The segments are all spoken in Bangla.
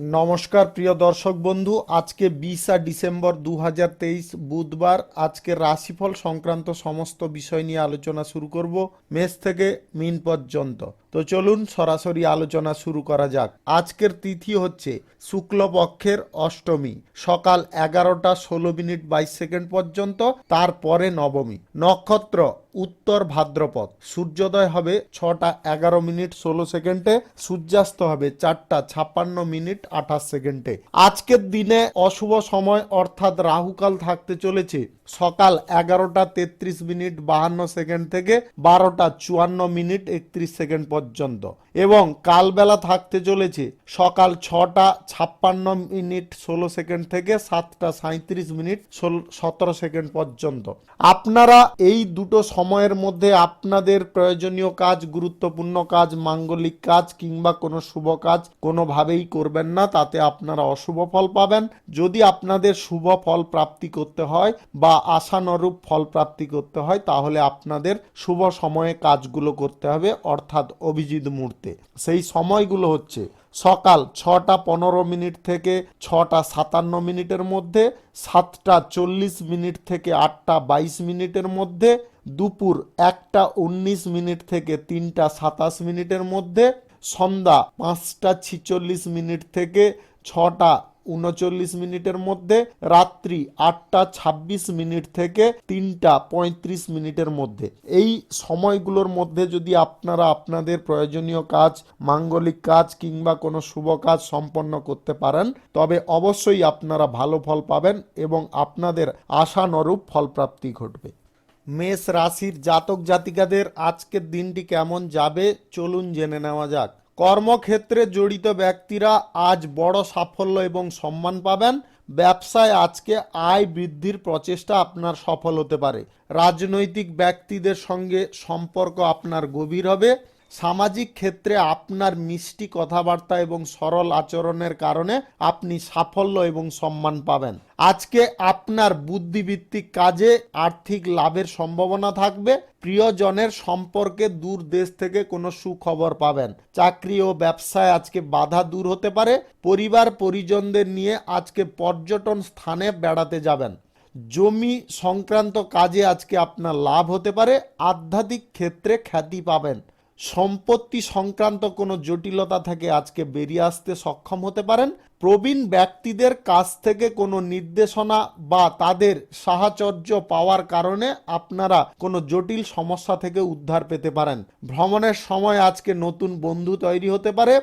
নমস্কার প্রিয় দর্শক বন্ধু, আজকে 20 ডিসেম্বর 2023 বুধবার। আজকে রাশিফল সংক্রান্ত সমস্ত বিষয় নিয়ে আলোচনা শুরু করব, মেষ থেকে মিন পর্যন্ত। তো চলুন সরাসরি আলোচনা শুরু করা যাক। আজকের তিথি হচ্ছে শুক্লপক্ষের অষ্টমী, সকাল 11টা 16 মিনিট 22 সেকেন্ড পর্যন্ত, তারপরে নবমী। নক্ষত্র উত্তর ভাদ্রপদ। সূর্যোদয় হবে 6টা 11 মিনিট 16 সেকেন্ডে, সূর্যাস্ত হবে 4টা 56 মিনিট 28 সেকেন্ডে। আজকের দিনে অশুভ সময় অর্থাৎ রাহুকাল থাকতে চলেছে সকাল 11টা 33 মিনিট 52 সেকেন্ড থেকে 12টা 54 মিনিট 31 সেকেন্ড পর্যন্ত, এবং কালবেলা থাকতে চলেছে সকাল 6টা 56 মিনিট 16 সেকেন্ড থেকে 7টা 37 মিনিট 17 সেকেন্ড পর্যন্ত। আপনারা এই দুটো সময়ের মধ্যে আপনাদের প্রয়োজনীয় কাজ, গুরুত্বপূর্ণ কাজ, মাঙ্গলিক কাজ কিংবা কোনো শুভ কাজ কোনোভাবেই করবেন না, তাতে আপনারা অশুভ ফল পাবেন। যদি আপনাদের শুভ ফল প্রাপ্তি করতে হয় বা আশানুরূপ ফল প্রাপ্তি করতে হয়, তাহলে আপনাদের শুভ সময়ে কাজগুলো করতে হবে, অর্থাৎ অভিজিৎ মুহূর্তে। সেই সময়গুলো হচ্ছে সকাল 6টা 15 মিনিট থেকে 6টা 57 মিনিটের মধ্যে, 7টা 40 মিনিট থেকে 8টা 22 মিনিটের মধ্যে, দুপুর 1টা 19 মিনিট থেকে 3টা 27 মিনিটের মধ্যে, সন্ধ্যা 5টা 46 মিনিট থেকে 6টা 39 মিনিটের মধ্যে, রাত্রি 8টা 26 মিনিট থেকে 3টা 35 মিনিটের মধ্যে। এই সময়গুলোর মধ্যে যদি আপনারা আপনাদের প্রয়োজনীয় কাজ, মাঙ্গলিক কাজ কিংবা কোনো শুভ কাজ সম্পন্ন করতে পারেন, তবে অবশ্যই আপনারা ভালো ফল পাবেন এবং আপনাদের আশানুরূপ ফলপ্রাপ্তি ঘটবে। মেষ রাশির জাতক জাতিকাদের আজকের দিনটি কেমন যাবে চলুন জেনে নেওয়া যাক। কর্মক্ষেত্রে জড়িত ব্যক্তিরা আজ বড় সাফল্য এবং সম্মান পাবেন। ব্যবসায় আজকে আয় বৃদ্ধির প্রচেষ্টা আপনার সফল হতে পারে। রাজনৈতিক ব্যক্তিদের সঙ্গে সম্পর্ক আপনার গভীর হবে। সামাজিক ক্ষেত্রে আপনার মিষ্টি কথাবার্তা এবং সরল আচরণের কারণে আপনি সাফল্য এবং সম্মান পাবেন। আজকে আপনার বুদ্ধিভিত্তিক কাজে আর্থিক লাভের সম্ভাবনা থাকবে। প্রিয়জনের সম্পর্কে দূর দেশ থেকে কোনো সুখবর পাবেন। চাকরি ও ব্যবসায় আজকে বাধা দূর হতে পারে। পরিবার পরিজনদের নিয়ে আজকে পর্যটন স্থানে বেড়াতে যাবেন। জমি সংক্রান্ত কাজে আজকে আপনার লাভ হতে পারে। আধ্যাত্মিক ক্ষেত্রে খ্যাতি পাবেন। সম্পত্তি সংক্রান্ত কোনো জটিলতা থেকে আজকে বেরিয়ে আসতে সক্ষম হতে পারেন। প্রবীণ ব্যক্তিদের কাছ থেকে কোনো নির্দেশনা বা তাদের সাহচর্য পাওয়ার কারণে আপনারা কোনো জটিল সমস্যা থেকে উদ্ধার পেতে পারেন। ভ্রমণের সময় আজকে নতুন বন্ধু তৈরি হতে পারে।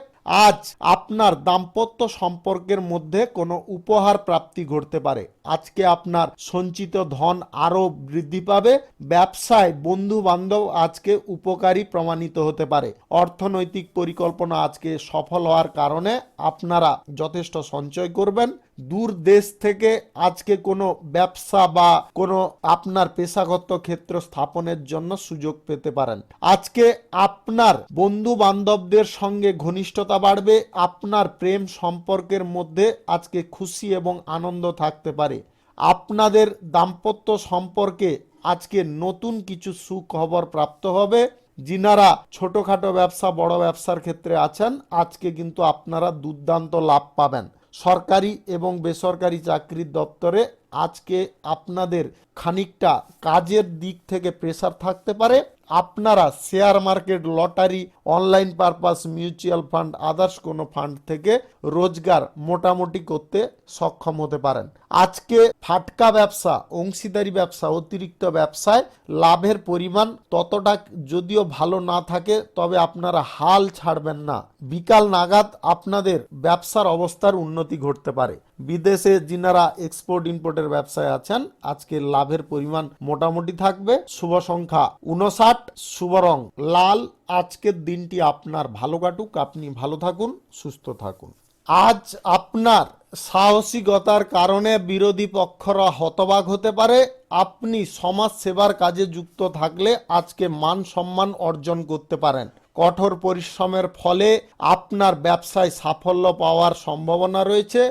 আজ আপনার দাম্পত্য সম্পর্কের মধ্যে কোনো উপহার প্রাপ্তি ঘটতে পারে। আজকে আপনার সঞ্চিত ধন আরও বৃদ্ধি পাবে। ব্যবসায় বন্ধু বান্ধব আজকে উপকারী প্রমাণিত হতে পারে। অর্থনৈতিক পরিকল্পনা আজকে সফল হওয়ার কারণে আপনারা যথেষ্ট সঞ্চয় করবেন। দূর দেশ থেকে আজকে কোনো ব্যবসা বা কোনো আপনার পেশাগত ক্ষেত্র স্থাপনের জন্য সুযোগ পেতে পারেন। আজকে আপনার বন্ধু বান্ধবদের সঙ্গে ঘনিষ্ঠতা বাড়বে। আপনার প্রেম সম্পর্কের মধ্যে আজকে খুশি এবং আনন্দ থাকতে পারে। আপনাদের দাম্পত্য সম্পর্কে আজকে নতুন কিছু সুখবর প্রাপ্ত হবে। যিনারা ছোটখাটো ব্যবসা বড় ব্যবসার ক্ষেত্রে আছেন, আজকে কিন্তু আপনারা দুর্দান্ত লাভ পাবেন। সরকারি এবং বেসরকারি চাকরির দপ্তরে আজকে আপনাদের খানিকটা কাজের দিক থেকে প্রেসার থাকতে পারে। আপনারা share market, lottery, online purpose, mutual fund, others কোনো ফান্ড থেকে রোজগার মোটামুটি করতে সক্ষম হতে পারেন। আজকে ফাটকা ব্যবসা, অংশীদারি ব্যবসা, অতিরিক্ত ব্যবসায় লাভের পরিমাণ ততটা যদিও ভালো না থাকে, তবে আপনারা হাল ছাড়বেন না। বিকাল নাগাদ আপনাদের ব্যবসার অবস্থার উন্নতি ঘটতে পারে। বিদেশে যিনারা এক্সপোর্ট ইম্পোর্টের ব্যবসায় আছেন, আজকে লাভের পরিমাণ মোটামুটি থাকবে। শুভ সংখ্যা 59, শুভ রং লাল। আজকের দিনটি আপনার ভালো কাটুক, আপনি ভালো থাকুন, সুস্থ থাকুন। আজ আপনার সাহসিকতার কারণে বিরোধী পক্ষরা হতবাক হতে পারে। আপনি সমাজ সেবার কাজে যুক্ত থাকলে আজকে মান সম্মান অর্জন করতে পারেন। কঠোর পরিশ্রমের ফলে আপনার ব্যবসায় সাফল্য পাওয়ার সম্ভাবনা রয়েছে।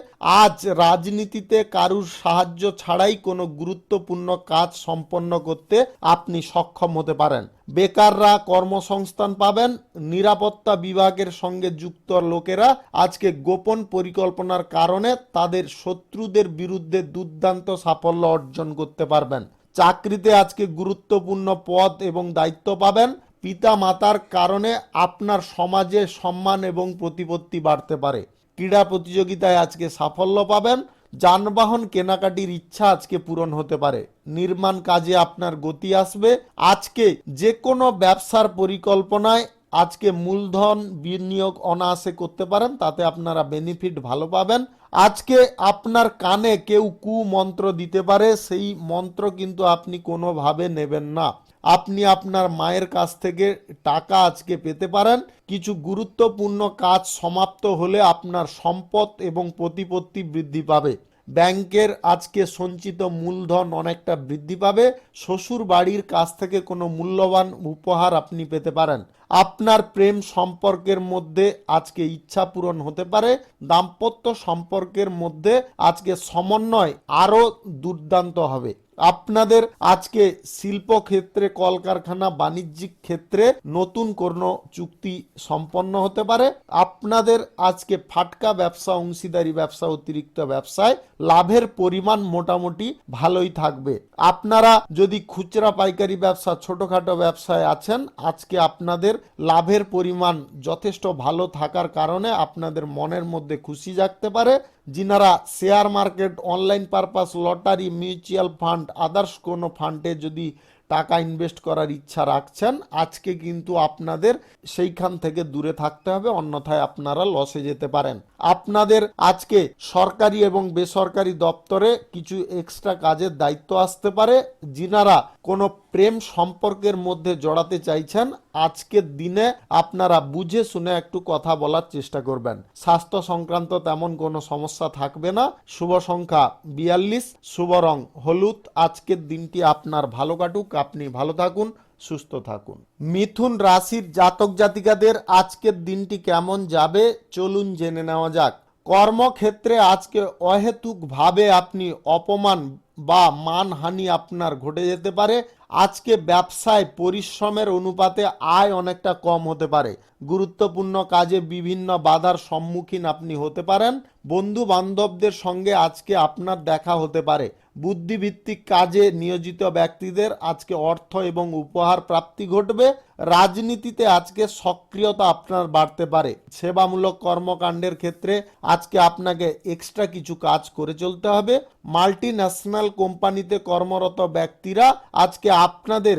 আজ রাজনীতিতে কারুর সাহায্য ছাড়াই কোনো গুরুত্বপূর্ণ কাজ সম্পন্ন করতে আপনি সক্ষম হতে পারেন। বেকাররা কর্মসংস্থান পাবেন। নিরাপত্তা বিভাগের সঙ্গে যুক্ত লোকেরা আজকে গোপন পরিকল্পনার কারণে তাদের শত্রুদের বিরুদ্ধে দুর্দান্ত সাফল্য অর্জন করতে পারবেন। চাকরিতে আজকে গুরুত্বপূর্ণ পদ এবং দায়িত্ব পাবেন। পিতা মাতার কারণে আপনার সমাজে সম্মান এবং প্রতিপত্তি বাড়তে পারে। ক্রীড়া প্রতিযোগিতায় আজকে সাফল্য পাবেন। যানবাহন কেনাকাটির ইচ্ছা আজকে পূরণ হতে পারে। নির্মাণ কাজে আপনার গতি আসবে। আজকে যে কোনো ব্যবসার পরিকল্পনায় আজকে মূলধন বিনিয়োগ অনায়াসে করতে পারেন, তাতে আপনারা বেনিফিট ভালো পাবেন। আজকে আপনার কানে কেউ কুমন্ত্র দিতে পারে, সেই মন্ত্র কিন্তু আপনি কোনোভাবে নেবেন না। আপনি আপনার মায়ের কাছ থেকে টাকা আজকে পেতে পারেন। কিছু গুরুত্বপূর্ণ কাজ সমাপ্ত হলে আপনার সম্পদ এবং প্রতিপত্তি বৃদ্ধি পাবে। ব্যাংকের আজকে সঞ্চিত মূলধন অনেকটা বৃদ্ধি পাবে। শ্বশুর বাড়ির কাছ থেকে কোনো মূল্যবান উপহার আপনি পেতে পারেন। আপনার প্রেম সম্পর্কের মধ্যে আজকে ইচ্ছা পূরণ হতে পারে। দাম্পত্য সম্পর্কের মধ্যে আজকে সমন্বয় আরও দুর্দান্ত হবে। আপনাদের আজকে শিল্পক্ষেত্রে, কলকারখানা, বাণিজ্যিক ক্ষেত্রে নতুন কোনো চুক্তি সম্পন্ন হতে পারে। আপনাদের আজকে ফাটকা ব্যবসা, অংশীদারি ব্যবসা, অতিরিক্ত ব্যবসায় লাভের পরিমাণ মোটামুটি ভালোই থাকবে। আপনারা যদি খুচরা পাইকারি ব্যবসা, ছোটখাটো ব্যবসায় আছেন, আজকে আপনাদের লাভের পরিমাণ যথেষ্ট ভালো থাকার কারণে আপনাদের মনের মধ্যে খুশি জাগতে পারে। যিনারা share market, online purpose, lottery, mutual fund, others কোনো ফান্ডে যদি টাকা ইনভেস্ট করার ইচ্ছা রাখছেন, আজকে কিন্তু আপনাদের সেইখান থেকে দূরে থাকতে হবে, অন্যথায় আপনারা লসে যেতে পারেন। আপনাদের আজকে সরকারি এবং বেসরকারি দপ্তরে কিছু এক্সট্রা কাজের দায়িত্ব আসতে পারে। যিনারা কোনো প্রেম সম্পর্কের মধ্যে জড়াতে চাইছেন, আজকের দিনে আপনারা বুঝে শুনে একটু কথা বলার চেষ্টা করবেন। স্বাস্থ্য সংক্রান্ত তেমন কোনো সমস্যা থাকবে না। শুভ সংখ্যা 42, শুভ রং হলুদ। আজকের দিনটি আপনার ভালো কাটুক, আপনি ভালো থাকুন, সুস্থ থাকুন। মিথুন রাশির জাতক জাতিকাদের আজকের দিনটি কেমন যাবে চলুন জেনে নেওয়া যাক। কর্মক্ষেত্রে আজকে অহেতুক ভাবে আপনি অপমান বা মানহানি আপনার ঘটে যেতে পারে। আজকে ব্যবসায় পরিশ্রমের অনুপাতে আয় অনেকটা কম হতে পারে। গুরুত্বপূর্ণ কাজে বিভিন্ন বাধার সম্মুখীন আপনি হতে পারেন। বন্ধু বান্ধবদের সঙ্গে আজকে আপনার দেখা হতে পারে। বুদ্ধিভিত্তিক কাজে নিয়োজিত ব্যক্তিদের আজকে অর্থ এবং উপহার প্রাপ্তি ঘটবে। রাজনীতিতে আজকে সক্রিয়তা আপনার বাড়তে পারে। সেবামূলক কর্মকাণ্ডের ক্ষেত্রে আজকে আপনাকে এক্সট্রা কিছু কাজ করে চলতে হবে। মাল্টি ন্যাশনাল কোম্পানিতে কর্মরত ব্যক্তিরা আজকে আপনাদের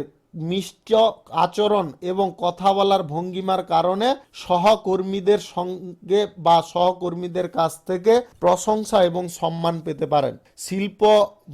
মিষ্ট আচরণ এবং কথা বলার ভঙ্গিমার কারণে সহকর্মীদের সঙ্গে বা সহকর্মীদের কাছ থেকে প্রশংসা এবং সম্মান পেতে পারেন। শিল্প,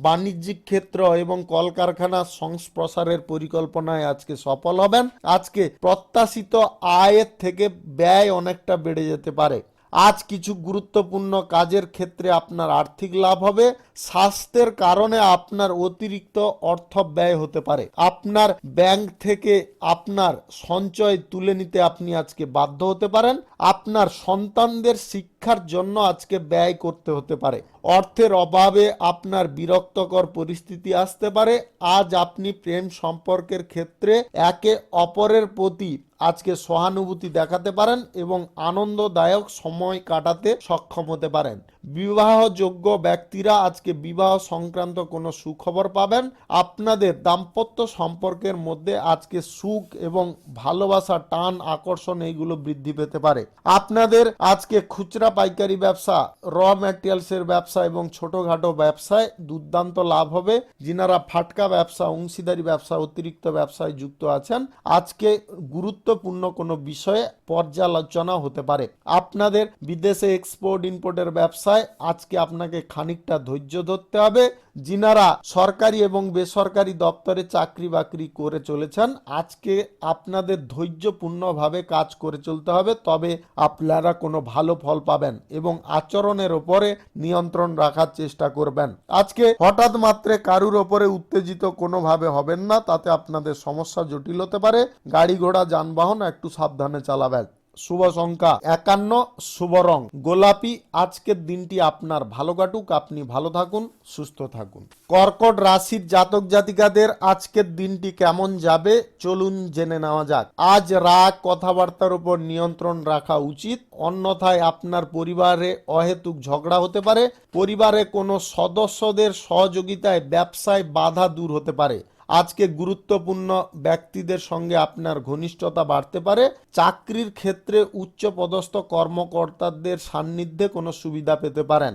বাণিজ্যিক ক্ষেত্র এবং কলকারখানার সংস্প্রসারের পরিকল্পনায় আজকে সফল হবেন। আজকে প্রত্যাশিত আয়ের থেকে ব্যয় অনেকটা বেড়ে যেতে পারে। আজ কিছু গুরুত্বপূর্ণ কাজের ক্ষেত্রে আপনার আর্থিক লাভ হবে। স্বাস্থ্যের কারণে আপনার অতিরিক্ত অর্থ ব্যয় হতে পারে। আপনার ব্যাংক থেকে আপনার সঞ্চয় তুলে নিতে আপনি আজকে বাধ্য হতে পারেন। আপনার সন্তানদের শিক্ষার জন্য আজকে ব্যয় করতে হতে পারে। অর্থের অভাবে আপনার বিরক্তকর পরিস্থিতি আসতে পারে। আজ আপনি প্রেম সম্পর্কের ক্ষেত্রে একে অপরের প্রতি আজকে সহানুভূতি দেখাতে পারেন এবং আনন্দদায়ক সময় কাটাতে সক্ষম হতে পারেন। বিবাহযোগ্য ব্যক্তিরা আজকে বিবাহ সংক্রান্ত কোনো সুখবর পাবেন। আপনাদের দাম্পত্য সম্পর্কের মধ্যে আজকে সুখ এবং ভালোবাসা, টান, আকর্ষণ এইগুলো বৃদ্ধি পেতে পারে। আপনাদের আজকে খুচরা পাইকারি ব্যবসা, র ম্যাটেরিয়ালসের ব্যবসা এবং ছোটখাটো ব্যবসায় দুর্দান্ত লাভ হবে। যিনারা ফাটকা ব্যবসা, অংশীদারি ব্যবসা, অতিরিক্ত ব্যবসায় যুক্ত আছেন, আজকে গুরুত্বপূর্ণ কোনো বিষয়ে পর্যালোচনা হতে পারে। আপনাদের বিদেশে এক্সপোর্ট ইম্পোর্টের ব্যবসা ব্যবসায় আজকে আপনাকে খানিকটা ধৈর্য ধরতে হবে। যিনারা সরকারি এবং বেসরকারি দপ্তরে চাকরি বাকরি করে চলেছেন, আজকে আপনাদের ধৈর্যপূর্ণভাবে কাজ করে চলতে হবে, তবে আপনারা কোনো ভালো ফল পাবেন এবং আচরণের ওপরে নিয়ন্ত্রণ রাখার চেষ্টা করবেন। আজকে হঠাৎ মাত্রে কারুর ওপরে উত্তেজিত কোনোভাবে হবেন না, তাতে আপনাদের সমস্যা জটিল হতে পারে। গাড়ি ঘোড়া যানবাহন একটু সাবধানে চালাবেন। শুভ সংখ্যা 51, শুভ রং গোলাপি। আজকের দিনটি আপনার ভালো কাটুক, আপনি ভালো থাকুন, সুস্থ থাকুন। কর্কট রাশির জাতক জাতিকাদের আজকের দিনটি কেমন যাবে চলুন জেনে নেওয়া যাক। আজ রাগ কথাবার্তার উপর নিয়ন্ত্রণ রাখা উচিত, অন্যথায় আপনার পরিবারে অহেতুক ঝগড়া হতে পারে। পরিবারে কোনো সদস্যদের সহযোগিতায় ব্যবসায় বাধা দূর হতে পারে। আজকে গুরুত্বপূর্ণ ব্যক্তিদের সঙ্গে আপনার ঘনিষ্ঠতা বাড়তে পারে। চাকরির ক্ষেত্রে উচ্চপদস্থ কর্মকর্তাদের সান্নিধ্যে কোনো সুবিধা পেতে পারেন।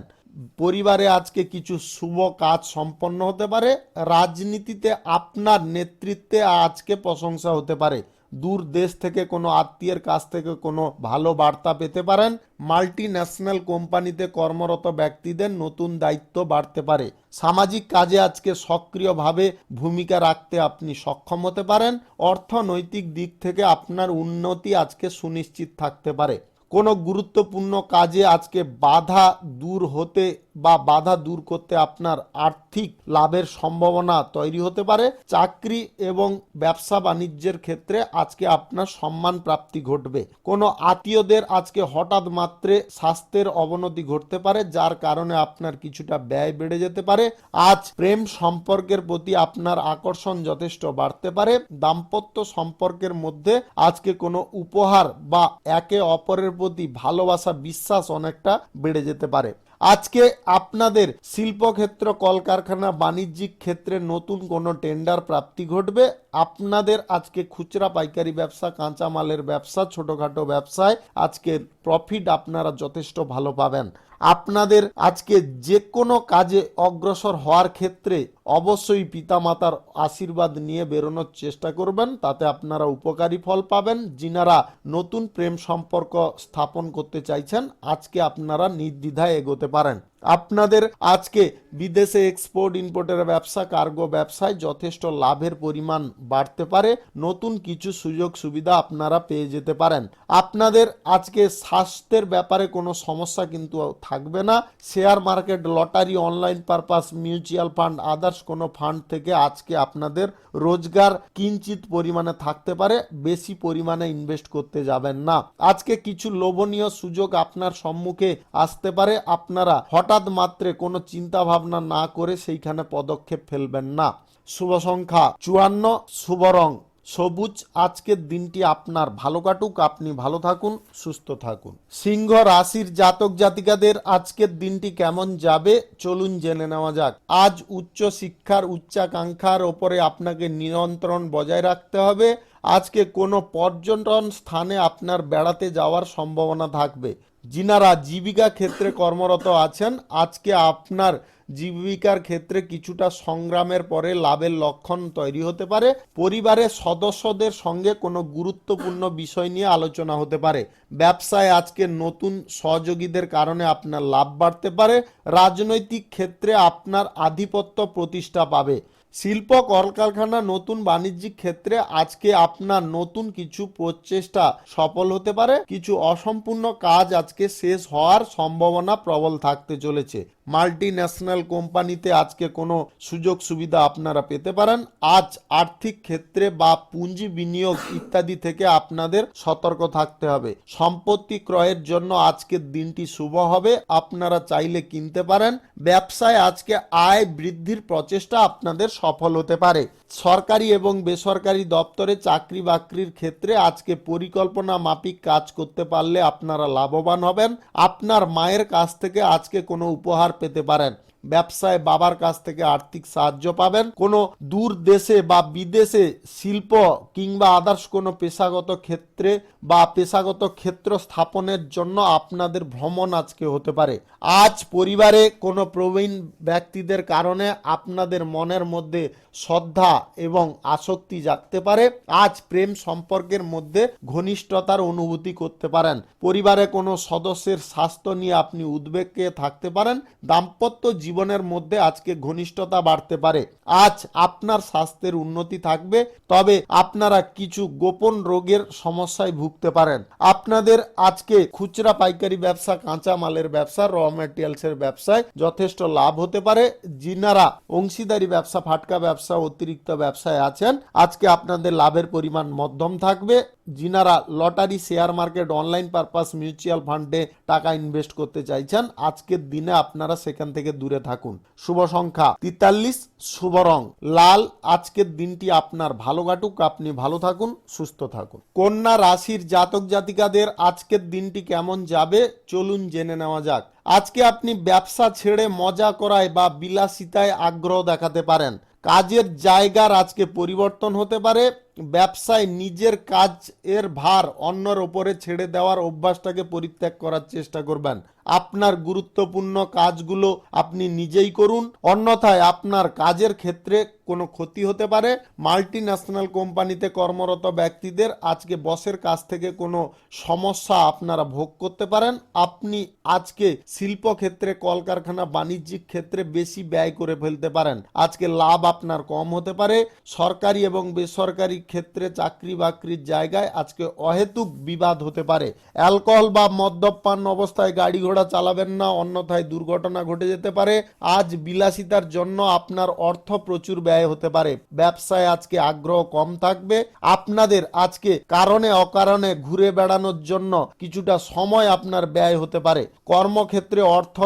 পরিবারে আজকে কিছু শুভ কাজ সম্পন্ন হতে পারে। রাজনীতিতে আপনার নেতৃত্বে আজকে প্রশংসা হতে পারে। দূর দেশ থেকে কোনো আত্মীয়ের কাছ থেকে কোনো ভালো বার্তা পেতে পারেন। মাল্টি ন্যাশনাল কোম্পানিতে কর্মরত ব্যক্তিদের নতুন দায়িত্ব বাড়তে পারে। সামাজিক কাজে আজকে সক্রিয়ভাবে ভূমিকা রাখতে আপনি সক্ষম হতে পারেন। অর্থনৈতিক দিক থেকে আপনার উন্নতি আজকে সুনিশ্চিত থাকতে পারে। কোনো গুরুত্বপূর্ণ কাজে আজকে বাধা দূর হতে বা বাধা দূর করতে আপনার আর্থিক লাভের সম্ভাবনা তৈরি হতে পারে। চাকরি এবং ব্যবসা বাণিজ্যের ক্ষেত্রে আজকে আপনার সম্মান প্রাপ্তি ঘটবে। কোনো আত্মীয়দের আজকে হঠাৎ মাত্রে স্বাস্থ্যের অবনতি ঘটতে পারে, যার কারণে আপনার কিছুটা ব্যয় বেড়ে যেতে পারে। আজ প্রেম সম্পর্কের প্রতি আপনার আকর্ষণ যথেষ্ট বাড়তে পারে। দাম্পত্য সম্পর্কের মধ্যে আজকে কোনো উপহার বা একে অপরের প্রতি ভালোবাসা বিশ্বাস অনেকটা বেড়ে যেতে পারে। আজকে আপনাদের শিল্পক্ষেত্র কলকারখানা বাণিজ্যিক ক্ষেত্রে নতুন কোনো টেন্ডার প্রাপ্তি ঘটবে। আপনাদের আজকে খুচরা পাইকারি ব্যবসা, কাঁচামালের ব্যবসা, ছোটখাটো ব্যবসায় আজকে প্রফিট আপনারা যথেষ্ট ভালো পাবেন। আপনাদের আজকে যে কোনো কাজে অগ্রসর হওয়ার ক্ষেত্রে অবশ্যই পিতামাতার আশীর্বাদ নিয়ে বেরোনোর চেষ্টা করবেন, তাতে আপনারা উপকারী ফল পাবেন। যিনারা নতুন প্রেম সম্পর্ক স্থাপন করতে চাইছেন, আজকে আপনারা নির্দ্বিধায় এগোতে পারেন। আপনাদের আজকে বিদেশে এক্সপোর্ট ইম্পোর্টের ব্যবসা, কার্গো ব্যবসায় যথেষ্ট লাভের পরিমাণ বাড়তে পারে। নতুন কিছু সুযোগ সুবিধা আপনারা পেয়ে যেতে পারেন। আপনাদের আজকে স্বাস্থ্যের ব্যাপারে কোনো সমস্যা কিন্তু থাকবে না। Share market, lottery, online purpose, mutual fund, others কোনো ফান্ড থেকে আজকে আপনাদের রোজগার কিঞ্চিত পরিমাণে থাকতে পারে। বেশি পরিমাণে ইনভেস্ট করতে যাবেন না। আজকে কিছু লোভনীয় সুযোগ আপনার সম্মুখে আসতে পারে। আপনারা হঠাৎ মাত্রে কোনো চিন্তা ভাবনা না করে সেইখানে পদক্ষেপ ফেলবেন না। শুভ সংখ্যা 54, শুভ রং সবুজ। আজকের দিনটি আপনার ভালো কাটুক, আপনি ভালো থাকুন, সুস্থ থাকুন। সিংহ রাশির জাতক জাতিকাদের আজকের দিনটি কেমন যাবে চলুন জেনে নেওয়া যাক। আজ উচ্চ শিক্ষার উচ্চাকাঙ্ক্ষার ওপরে আপনাকে নিয়ন্ত্রণ বজায় রাখতে হবে। আজকে কোনো পর্যটন স্থানে আপনার বেড়াতে যাওয়ার সম্ভাবনা থাকবে। যিনারা জীবিকা ক্ষেত্রে কর্মরত আছেন, আজকে আপনার জীবিকার ক্ষেত্রে কিছুটা সংগ্রামের পরে লাভের লক্ষণ তৈরি হতে পারে। পরিবারের সদস্যদের সঙ্গে কোনো গুরুত্বপূর্ণ বিষয় নিয়ে আলোচনা হতে পারে। ব্যবসায় আজকে নতুন সহযোগীদের কারণে আপনার লাভ বাড়তে পারে। রাজনৈতিক ক্ষেত্রে আপনার আধিপত্য প্রতিষ্ঠা পাবে। শিল্প কলকারখানা, নতুন বাণিজ্যিক ক্ষেত্রে আজকে আপনার নতুন কিছু প্রচেষ্টা সফল হতে পারে। কিছু অসম্পূর্ণ কাজ আজকে শেষ হওয়ার সম্ভাবনা প্রবল থাকতে চলেছে। মাল্টি ন্যাশনাল কোম্পানিতে আজকে কোনো সুযোগ সুবিধা আপনারা পেতে পারেন। আজ আর্থিক ক্ষেত্রে বা পুঁজি বিনিয়োগ ইত্যাদি থেকে আপনাদের সতর্ক থাকতে হবে। সম্পত্তি ক্রয়ের জন্য আজকের দিনটি শুভ হবে, আপনারা চাইলে কিনতে পারেন। ব্যবসায় আজকে আয় বৃদ্ধির প্রচেষ্টা আপনাদের সফল হতে পারে। সরকারি এবং বেসরকারি দপ্তরে চাকরি বাকরির ক্ষেত্রে আজকে পরিকল্পনা মাফিক কাজ করতে পারলে আপনারা লাভবান হবেন। আপনার মায়ের কাছ থেকে আজকে কোনো উপহার পেতে পারেন। ব্যবসায় বাবার কাছ থেকে আর্থিক সাহায্য পাবেন। কোনো দূর দেশে বা বিদেশে শিল্প কিংবা আদার্স কোনো পেশাগত ক্ষেত্রে বা পেশাগত ক্ষেত্র স্থাপনের জন্য আপনাদের ভ্রমণ আজকে হতে পারে। আজ পরিবারে কোনো প্রবীণ ব্যক্তিদের কারণে আপনাদের মনের মধ্যে শ্রদ্ধা এবং আসক্তি জাগতে পারে। আজ প্রেম সম্পর্কের মধ্যে ঘনিষ্ঠতার অনুভূতি করতে পারেন। পরিবারে কোনো সদস্যের স্বাস্থ্য নিয়ে আপনি উদ্বেগে থাকতে পারেন। দাম্পত্য জীবনের মধ্যে আজকে ঘনিষ্ঠতা বাড়তে পারে। আজ আপনার স্বাস্থ্যের উন্নতি থাকবে, তবে আপনারা কিছু গোপন রোগের সমস্যায় ভুগতে পারেন। আপনাদের আজকে খুচরা পাইকারি ব্যবসা, কাঁচা মালের ব্যবসা, র ম্যাটেরিয়ালসের ব্যবসায় যথেষ্ট লাভ হতে পারে। যিনারা অংশীদারি ব্যবসা, ফাটকা ব্যবসা, অতিরিক্ত ব্যবসায় আছেন, আজকে আপনাদের লাভের পরিমাণ মধ্যম থাকবে। যিনারা lottery, share market, online purpose, mutual ফান্ডে টাকা ইনভেস্ট করতে চাইছেন, আজকের দিনে আপনারা সেখান থেকে দূরে থাকুন। শুভ সংখ্যা 43, শুভ রং লাল। আজকের দিনটি আপনার ভালো কাটুক, আপনি ভালো থাকুন, সুস্থ থাকুন। কন্যা রাশির জাতক জাতিকাদের আজকের দিনটি কেমন যাবে চলুন জেনে নেওয়া যাক। আজকে আপনি ব্যবসা ছেড়ে মজা করায় বা বিলাসিতায় আগ্রহ দেখাতে পারেন। কাজের জায়গার আজকে পরিবর্তন হতে পারে। ব্যবসায় নিজের কাজ এর ভার অন্যের ওপরে ছেড়ে দেওয়ার অভ্যাসটাকে পরিত্যাগ করার চেষ্টা করবেন। আপনার গুরুত্বপূর্ণ কাজগুলো আপনি নিজেই করুন, অন্যথায় আপনার কাজের ক্ষেত্রে কোনো ক্ষতি হতে পারে। মাল্টি ন্যাশনাল কোম্পানিতে কর্মরত ব্যক্তিদের আজকে বসের কাছ থেকে কোনো সমস্যা আপনারা ভোগ করতে পারেন। আপনি আজকে শিল্পক্ষেত্রে, কলকারখানা, বাণিজ্যিক ক্ষেত্রে বেশি ব্যয় করে ফেলতে পারেন। আজকে লাভ আপনার কম হতে পারে। সরকারি এবং বেসরকারি ক্ষেত্রে চাকরি বাকরির জায়গায় আজকে অহেতুক বিবাদ হতে পারে। অ্যালকোহল বা মদ্যপান অবস্থায় গাড়ি ঘোড়া চালাবেন না, অন্যথায় দুর্ঘটনা ঘটে যেতে পারে। আজ বিলাসিতার জন্য আপনার অর্থ প্রচুর ব্যয় হতে পারে। ব্যবসায় আজকে আগ্রহ কম থাকবে। আপনাদের আজকে কারণে অকারণে ঘুরে বেড়ানোর জন্য কিছুটা সময় আপনার ব্যয় হতে পারে। কর্মক্ষেত্রে অর্থ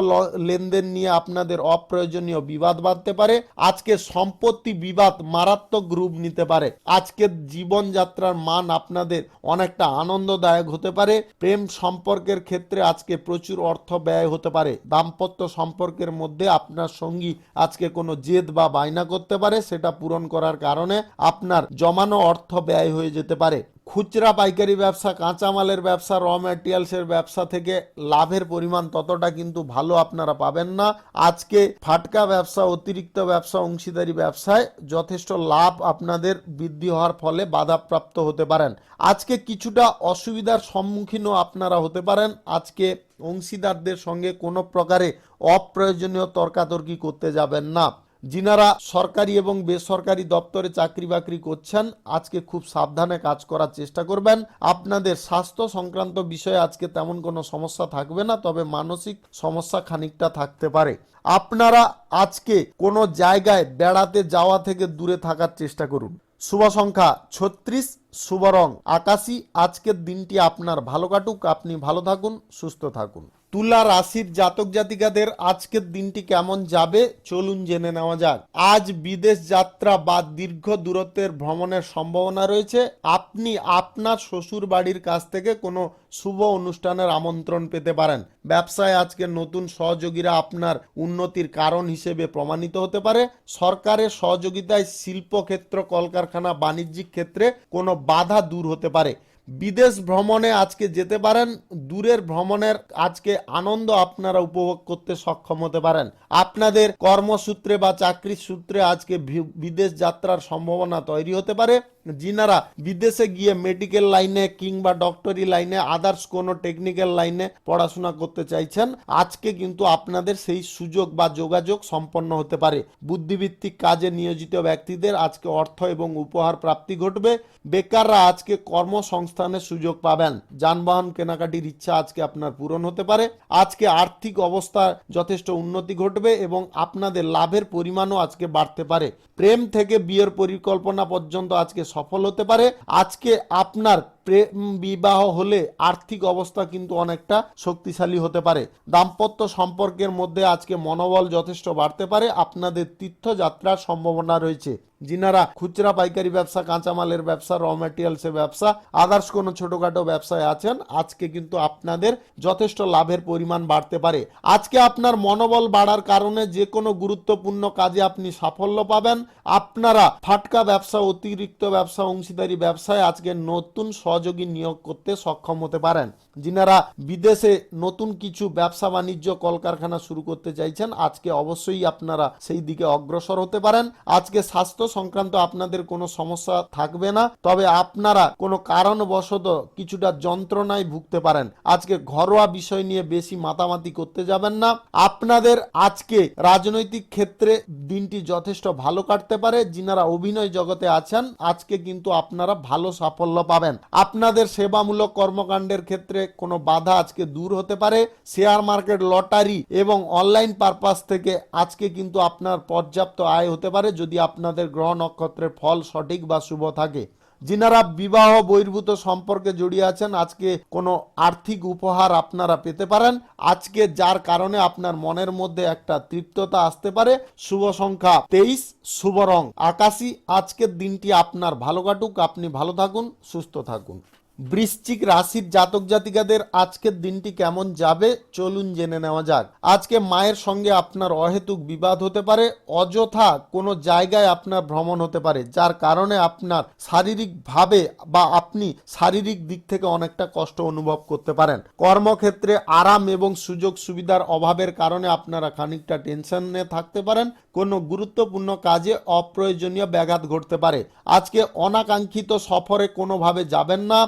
লেনদেন নিয়ে আপনাদের অপ্রয়োজনীয় বিবাদ বাঁধতে পারে। আজকে সম্পত্তি বিবাদ মারাত্মক রূপ নিতে পারে। আজকের জীবনযাত্রার মান আপনাদের অনেকটা আনন্দদায়ক হতে পারে। প্রেম সম্পর্কের ক্ষেত্রে আজকে প্রচুর অর্থ ব্যয় হতে পারে। দাম্পত্য সম্পর্কের মধ্যে আপনার সঙ্গী আজকে কোনো জেদ বা বায়না করতে পারে, সেটা পূরণ করার কারণে আপনার জমানো অর্থ ব্যয় হয়ে যেতে পারে। খুচরা পাইকারি ব্যবসা, কাঁচামালের ব্যবসা, র ম্যাটেরিয়ালসের ব্যবসা থেকে লাভের পরিমাণ ততটা কিন্তু ভালো আপনারা পাবেন না। আজকে ফাটকা ব্যবসা, অতিরিক্ত ব্যবসা, অংশীদারি ব্যবসায় যথেষ্ট লাভ আপনাদের বৃদ্ধি হওয়ার ফলে বাধাপ্রাপ্ত হতে পারেন। আজকে কিছুটা অসুবিধার সম্মুখীনও আপনারা হতে পারেন। আজকে অংশীদারদের সঙ্গে কোনো প্রকারে অপ্রয়োজনীয় তর্কাতর্কি করতে যাবেন না। যিনারা সরকারি এবং বেসরকারি দপ্তরে চাকরি বাকরি করছেন, আজকে খুব সাবধানে কাজ করার চেষ্টা করবেন। আপনাদের স্বাস্থ্য সংক্রান্ত বিষয়ে আজকে তেমন কোনো সমস্যা থাকবে না, তবে মানসিক সমস্যা খানিকটা থাকতে পারে। আপনারা আজকে কোনো জায়গায় বেড়াতে যাওয়া থেকে দূরে থাকার চেষ্টা করুন। শুভ সংখ্যা 36, শুভ রং আকাশী। আজকের দিনটি আপনার ভালো কাটুক, আপনি ভালো থাকুন, সুস্থ থাকুন। তুলা রাশির জাতক জাতিকাদের আজকের দিনটি কেমন যাবে চলুন জেনে নেওয়া যাক। আজ বিদেশ যাত্রা বা দীর্ঘ দূরত্বের ভ্রমণের সম্ভাবনা রয়েছে। আপনি আপনার শ্বশুর বাড়ির কাছ থেকে কোনো শুভ অনুষ্ঠানের আমন্ত্রণ পেতে পারেন। ব্যবসায় আজকে নতুন সহযোগীরা আপনার উন্নতির কারণ হিসেবে প্রমাণিত হতে পারে। সরকারের সহযোগিতায় শিল্পক্ষেত্র, কলকারখানা, বাণিজ্যিক ক্ষেত্রে কোনো বাধা দূর হতে পারে। বিদেশ ভ্রমণে আজকে যেতে পারেন। দূরের ভ্রমণের আজকে আনন্দ আপনারা উপভোগ করতে সক্ষম হতে পারেন। আপনাদের কর্মসূত্রে বা চাকরির সূত্রে আজকে বিদেশ যাত্রার সম্ভাবনা তৈরি হতে পারে। যিনারা বিদেশে গিয়ে মেডিকেল লাইনে কিংবা ডক্টরি লাইনে, আদার্স কোনো টেকনিক্যাল লাইনে পড়াশোনা করতে চাইছেন, আজকে কিন্তু আপনাদের সেই সুযোগ বা যোগাযোগ সম্পন্ন হতে পারে। বুদ্ধিভিত্তিক কাজে নিয়োজিত ব্যক্তিদের আজকে অর্থ এবং উপহার প্রাপ্তি ঘটবে। বেকাররা আজকে কর্মসংস্থানের সুযোগ পাবেন। যানবাহন কেনাকাটির ইচ্ছা আজকে আপনার পূরণ হতে পারে। আজকে আর্থিক অবস্থা যথেষ্ট উন্নতি ঘটবে এবং আপনাদের লাভের পরিমাণও আজকে বাড়তে পারে। প্রেম থেকে বিয়ের পরিকল্পনা পর্যন্ত আজকে সফল হতে পারে। আজকে আপনার প্রেম বিবাহ হলে আর্থিক অবস্থা কিন্তু অনেকটা শক্তিশালী হতে পারে। দাম্পত্য সম্পর্কের মধ্যে আজকে মনোবল যথেষ্ট বাড়তে পারে। আপনাদের তীর্থযাত্রার সম্ভাবনা রয়েছে। যিনারা খুচরা পাইকারি ব্যবসা, কাঁচামালের ব্যবসা, র ম্যাটেরিয়ালসের ব্যবসা, আদার্স কোনো ছোটখাটো ব্যবসায় আছেন, আজকে কিন্তু আপনাদের যথেষ্ট লাভের পরিমাণ বাড়তে পারে। আজকে আপনার মনোবল বাড়ার কারণে যে কোনো গুরুত্বপূর্ণ কাজে আপনি সাফল্য পাবেন। আপনারা ফাটকা ব্যবসা, অতিরিক্ত ব্যবসা, অংশীদারি ব্যবসায় আজকে নতুন সহযোগী নিয়োগ করতে সক্ষম হতে পারেন। যিনারা বিদেশে নতুন কিছু ব্যবসা বাণিজ্য কলকারখানা শুরু করতে চাইছেন, আজকে অবশ্যই আপনারা সেই দিকে অগ্রসর হতে পারেন। আজকে স্বাস্থ্য সংক্রান্ত আপনাদের কোনো সমস্যা থাকবে না, তবে আপনারা কোনো কারণবশত কিছুটা যন্ত্রণায় ভুগতে পারেন। আজকে ঘরোয়া বিষয় নিয়ে বেশি মাতামাতি করতে যাবেন না। আপনাদের আজকে রাজনৈতিক ক্ষেত্রে দিনটি যথেষ্ট ভালো কাটতে পারে। যিনারা অভিনয় জগতে আছেন, আজকে কিন্তু আপনারা ভালো সাফল্য পাবেন। আপনাদের সেবামূলক কর্মকাণ্ডের ক্ষেত্রে কোনো বাধা আজকে দূর হতে পারে। শেয়ার মার্কেট, লটারি এবং অনলাইন পারপাস থেকে আজকে কিন্তু আপনার পর্যাপ্ত আয় হতে পারে, যদি আপনাদের গ্রহ নক্ষত্রের ফল সঠিক বা শুভ থাকে। যিনারা বিবাহ বহির্ভূত সম্পর্কে জড়িয়ে আছেন, আজকে কোনো আর্থিক উপহার আপনারা পেতে পারেন আজকে, যার কারণে আপনার মনের মধ্যে একটা তৃপ্ততা আসতে পারে। শুভ সংখ্যা 23, শুভ রং আকাশী। আজকের দিনটি আপনার ভালো কাটুক, আপনি ভালো থাকুন, সুস্থ থাকুন। বৃশ্চিক রাশির জাতক জাতিকাদের আজকের দিনটি কেমন যাবে চলুন জেনে নেওয়া যাক। আজকে মায়ের সঙ্গে আপনার অহেতুক বিবাদ হতে পারে। অযথা কোনো জায়গায় আপনার ভ্রমণ হতে পারে, যার কারণে আপনার শারীরিকভাবে বা আপনি শারীরিক দিক থেকে অনেকটা কষ্ট অনুভব করতে পারেন। কর্মক্ষেত্রে আরাম এবং সুযোগ সুবিধার অভাবের কারণে আপনারা খানিকটা টেনশনে থাকতে পারেন। কোনো গুরুত্বপূর্ণ কাজে অপ্রয়োজনীয় ব্যাঘাত ঘটতে পারে। আজকে অনাকাঙ্ক্ষিত সফরে কোনোভাবে যাবেন না।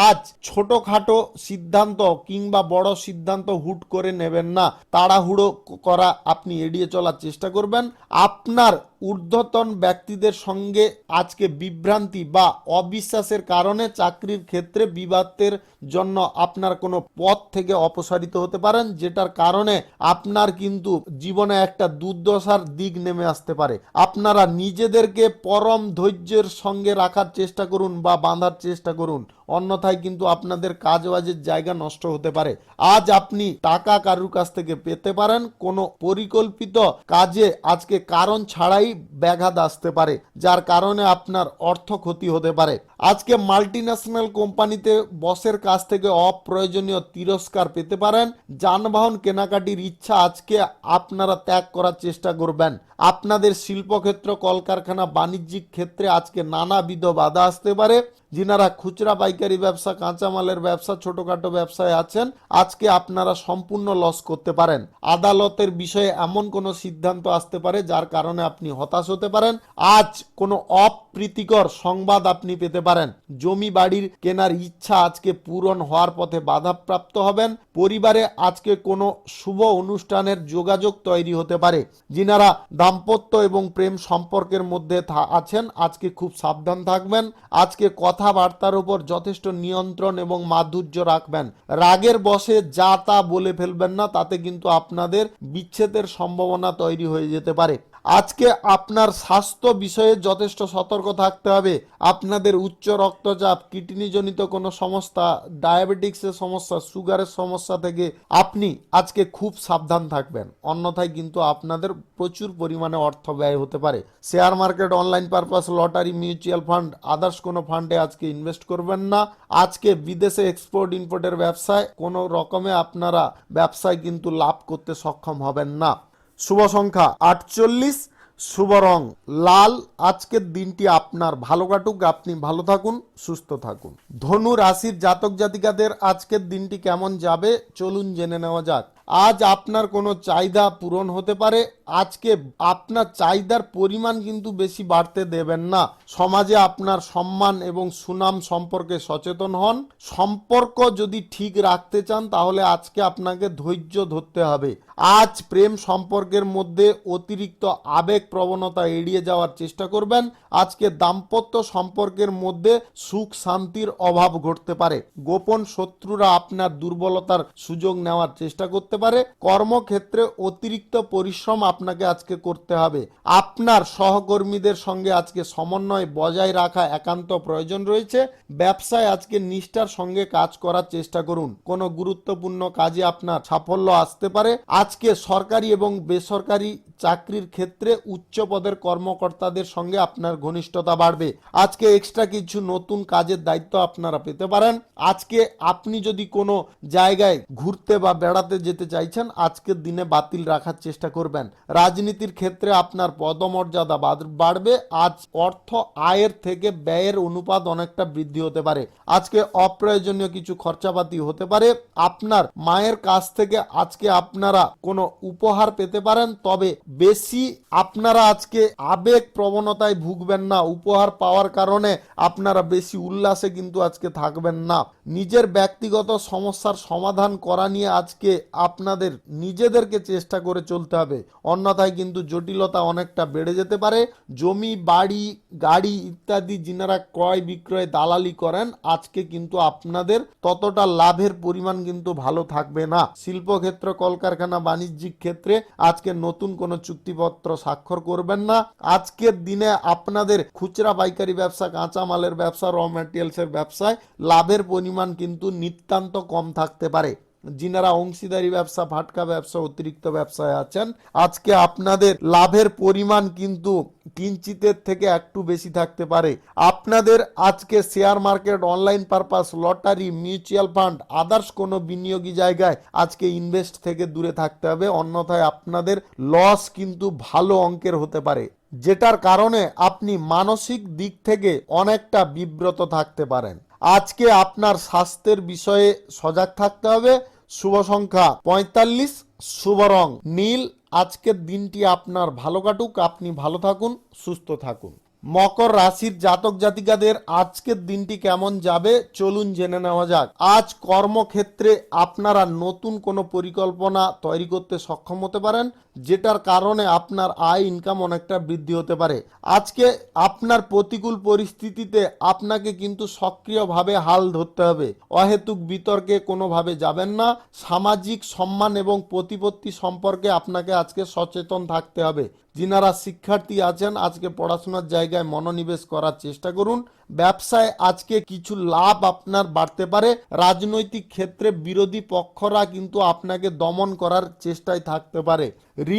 আজ ছোটখাটো সিদ্ধান্ত কিংবা বড় সিদ্ধান্ত হুট করে নেবেন না। তাড়াহুড়ো করা আপনি এড়িয়ে চলার চেষ্টা করবেন। আপনার ঊর্ধ্বতন ব্যক্তিদের সঙ্গে আজকে বিভ্রান্তি বা অবিশ্বাসের কারণে চাকরির ক্ষেত্রে বিবাদের জন্য আপনার কোনো পথ থেকে অপসারিত হতে পারেন, যেটার কারণে আপনার কিন্তু জীবনে একটা দুর্দশার দিক নেমে আসতে পারে। আপনারা নিজেদেরকে পরম ধৈর্যের সঙ্গে রাখার চেষ্টা করুন বা বাঁধার চেষ্টা করুন, অন্যথায় কিন্তু আপনাদের কাজবাজের জায়গা নষ্ট হতে পারে। আজ আপনি টাকা কারুর কাছ থেকে পেতে পারেন। কোনো পরিকল্পিত কাজে আজকে কারণ ছাড়াই ব্যাঘাত আসতে পারে, যার কারণে আপনার অর্থ ক্ষতি হতে পারে। আজকে মাল্টিন্যাশনাল কোম্পানিতে বসের কাছ থেকে অপ্রয়োজনীয় তিরস্কার পেতে পারেন। যানবাহন কেনাকাটির ইচ্ছা আজকে আপনারা ত্যাগ করার চেষ্টা করবেন। আপনাদের শিল্পক্ষেত্র, কলকারখানা, বাণিজ্যিক ক্ষেত্রে আজকে নানাবিধ বাধা আসতে পারে। যিনারা খুচরা পাইকারি ব্যবসা, কাঁচামালের ব্যবসা, ছোটখাটো ব্যবসায় আছেন, আজকে আপনারা সম্পূর্ণ লস করতে পারেন। আদালতের বিষয়ে এমন কোনো সিদ্ধান্ত আসতে পারে যার কারণে আপনি হতাশ হতে পারেন। আজ কোনো অপ্রীতিকর সংবাদ আপনি পেতে পারেন। জমি বাড়ির কেনার ইচ্ছা আজকে পূরণ হওয়ার পথে বাধাপ্রাপ্ত হবেন। পরিবারে আজকে কোনো শুভ অনুষ্ঠানের যোগাযোগ তৈরি হতে পারে। যিনারা দাম্পত্য এবং প্রেম সম্পর্কের মধ্যে আছেন, আজকে খুব সাবধান থাকবেন। আজকে কথাবার্তার উপর যথেষ্ট নিয়ন্ত্রণ এবং মাধুর্য রাখবেন। রাগের বশে যা তা বলে ফেলবেন না, তাতে কিন্তু আপনাদের বিচ্ছেদের সম্ভাবনা তৈরি হয়ে যেতে পারে। আজকে আপনার স্বাস্থ্য বিষয়ে যথেষ্ট সতর্ক থাকতে হবে। আপনাদের উচ্চ রক্তচাপ, কিডনিজনিত কোনো সমস্যা, ডায়াবেটিক্সের সমস্যা, সুগারের সমস্যা থেকে আপনি আজকে খুব সাবধান থাকবেন, অন্যথায় কিন্তু আপনাদের প্রচুর পরিমাণে অর্থ ব্যয় হতে পারে। Share market, online purpose, lottery, mutual fund, others কোনো ফান্ডে আজকে ইনভেস্ট করবেন না। আজকে বিদেশে এক্সপোর্ট ইম্পোর্টের ব্যবসায় কোনো রকমে আপনারা ব্যবসায় কিন্তু লাভ করতে সক্ষম হবেন না। শুভ সংখ্যা 48, শুভ রং লাল। আজকের দিনটি আপনার ভালো কাটুক, আপনি ভালো থাকুন, সুস্থ থাকুন। ধনু রাশির জাতক জাতিকাদের আজকের দিনটি কেমন যাবে চলুন জেনে নেওয়া যাক। আজ আপনার কোনো চাহিদা পূরণ হতে পারে। আজকে আপনার চাহিদার পরিমাণ কিন্তু বেশি বাড়তে দেবেন না। সমাজে আপনার সম্মান এবং সুনাম সম্পর্কে সচেতন হন। সম্পর্ক যদি ঠিক রাখতে চান তাহলে আজকে আপনাকে ধৈর্য ধরতে হবে। আজ প্রেম সম্পর্কের মধ্যে অতিরিক্ত আবেগ প্রবণতা এড়িয়ে যাওয়ার চেষ্টা করবেন। আজকে দাম্পত্য সম্পর্কের মধ্যে সুখ শান্তির অভাব ঘটতে পারে। গোপন শত্রুরা আপনার দুর্বলতার সুযোগ নেওয়ার চেষ্টা করতে করতে পারে। কর্মক্ষেত্রে অতিরিক্ত পরিশ্রম আপনাকে আজকে করতে হবে। আপনার সহকর্মীদের সঙ্গে আজকে সমন্বয় বজায় রাখা একান্ত প্রয়োজন রয়েছে। ব্যবসায় আজকে নিষ্ঠার সঙ্গে কাজ করার চেষ্টা করুন। কোনো গুরুত্বপূর্ণ কাজে আপনার সাফল্য আসতে পারে। আজকে সরকারি এবং বেসরকারি চাকরির ক্ষেত্রে উচ্চ পদের কর্মকর্তাদের সঙ্গে আপনার ঘনিষ্ঠতা বাড়বে। আজকে এক্সট্রা কিছু নতুন কাজের দায়িত্ব আপনারা পেতে পারেন। আজকে আপনি যদি কোনো জায়গায় ঘুরতে বা বেড়াতে যেতে চাইছেন, আজকের দিনে বাতিল রাখার চেষ্টা করবেন। রাজনীতির ক্ষেত্রে আপনার পদমর্যাদা বাড়বে। আজ অর্থ আয়ের থেকে ব্যয়ের অনুপাত অনেকটা বৃদ্ধি হতে পারে। আজকে অপ্রয়োজনীয় কিছু খরচাপাতি হতে পারে। আপনার মায়ের কাছ থেকে আজকে আপনারা কোনো উপহার পেতে পারেন, তবে বেশি আপনারা আজকে আবেগ প্রবণতায় ভুগবেন না। উপহার পাওয়ার কারণে আপনারা বেশি উল্লাসে কিন্তু আজকে থাকবেন না। নিজের ব্যক্তিগত সমস্যার সমাধান করা নিয়ে আজকে আপনাদের নিজেদেরকে চেষ্টা করে চলতে হবে, অন্যথায় কিন্তু জটিলতা অনেকটা বেড়ে যেতে পারে। জমি, বাড়ি, গাড়ি ইত্যাদি যিনারা ক্রয় বিক্রয় দালালি করেন, আজকে কিন্তু আপনাদের ততটা লাভের পরিমাণ কিন্তু ভালো থাকবে না। শিল্পক্ষেত্র, কলকারখানা, বাণিজ্যিক ক্ষেত্রে আজকে নতুন কোনো চুক্তিপত্র স্বাক্ষর করবেন না। আজকের দিনে আপনাদের খুচরা পাইকারি ব্যবসা, কাঁচামালের ব্যবসা, র ম্যাটেরিয়ালসের ব্যবসায় লাভের পরিমাণ কিন্তু নিতান্ত কম থাকতে পারে। যিনারা অংশীদারি ব্যবসা, ফাটকা ব্যবসা, অতিরিক্ত ব্যবসায় আছেন, আজকে আপনাদের লাভের পরিমাণ কিন্তু কিঞ্চিতের থেকে একটু বেশি থাকতে পারে। আপনাদের আজকে share market, online purpose, lottery, mutual fund, others কোনো বিনিয়োগী জায়গায় আজকে ইনভেস্ট থেকে দূরে থাকতে হবে, অন্যথায় আপনাদের লস কিন্তু ভালো অঙ্কের হতে পারে, যেটার কারণে আপনি মানসিক দিক থেকে অনেকটা বিব্রত থাকতে পারেন। আজকে আপনার স্বাস্থ্যের বিষয়ে সজাগ থাকতে হবে। শুভ সংখ্যা 45, শুভ রং নীল। আজকের দিনটি আপনার ভালো কাটুক, আপনি ভালো থাকুন, সুস্থ থাকুন। মকর রাশির জাতক জাতিকাদের আজকের দিনটি কেমন যাবে চলুন জেনে নেওয়া যাক। আজ কর্মক্ষেত্রে আপনারা নতুন কোনো পরিকল্পনা তৈরি করতে সক্ষম হতে পারেন, যেটার কারণে আপনার আয় ইনকাম অনেকটা বৃদ্ধি হতে পারে। আজকে আপনার প্রতিকূল পরিস্থিতিতে আপনাকে কিন্তু সক্রিয়ভাবে হাল ধরতে হবে। অহেতুক বিতর্কে কোনোভাবে যাবেন না। সামাজিক সম্মান এবং প্রতিপত্তি সম্পর্কে আপনাকে আজকে সচেতন থাকতে হবে। যিনারা শিক্ষার্থী আছেন, আজকে পড়াশোনার জায়গায় মনোনিবেশ করার চেষ্টা করুন। ব্যবসায় আজকে কিছু লাভ আপনার বাড়তে পারে। রাজনৈতিক ক্ষেত্রে বিরোধী পক্ষরা কিন্তু আপনাকে দমন করার চেষ্টায় থাকতে পারে।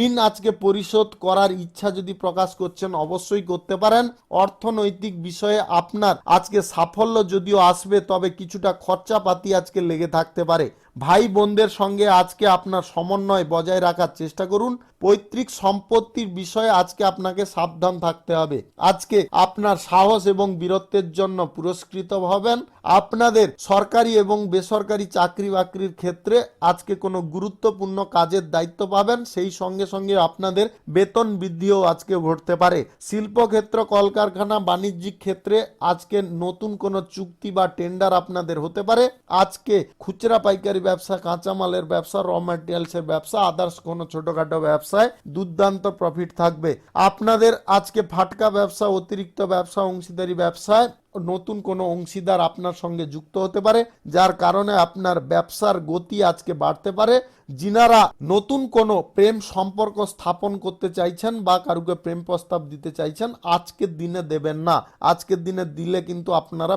ঋণ আজকে পরিশোধ করার ইচ্ছা যদি প্রকাশ করছেন, অবশ্যই করতে পারেন। অর্থনৈতিক বিষয়ে আপনার আজকে সাফল্য যদিও আসবে, তবে কিছুটা খরচাপাতি আজকে লেগে থাকতে পারে। ভাই বোনদের সঙ্গে আজকে আপনার সমন্বয় বজায় রাখার চেষ্টা করুন। পৈতৃক সম্পত্তির বিষয়ে আজকে আপনাকে সাবধান থাকতে হবে। আজকে আপনার সাহস এবং বীরত্বের জন্য পুরস্কৃত হবেন। আপনাদের সরকারি এবং বেসরকারি চাকরি বাকরির ক্ষেত্রে আজকে কোনো গুরুত্বপূর্ণ কাজের দায়িত্ব পাবেন, সেই সঙ্গে সঙ্গে আপনাদের বেতন বৃদ্ধিও আজকে ঘটতে পারে। শিল্পক্ষেত্র, কলকারখানা, বাণিজ্যিক ক্ষেত্রে আজকে নতুন কোনো চুক্তি বা টেন্ডার আপনাদের হতে পারে। আজকে খুচরা পাইকারি ব্যবসা, কাঁচামালের ব্যবসা, র ম্যাটেরিয়ালসের ব্যবসা, আদার্স কোনো ছোটখাটো ব্যবসায় দুর্দান্ত প্রফিট থাকবে। আপনাদের আজকে ফাটকা ব্যবসা, অতিরিক্ত ব্যবসা, অংশীদারি ব্যবসায় নতুন কোনো অংশীদার আপনার সঙ্গে যুক্ত হতে পারে, যার কারণে আপনার ব্যবসার গতি আজকে বাড়তে পারে। যিনারা নতুন কোনো প্রেম সম্পর্ক স্থাপন করতে চাইছেন বা কারুকে প্রেম প্রস্তাব দিতে চাইছেন, আজকের দিনে দেবেন না। আজকের দিনে দিলে কিন্তু আপনারা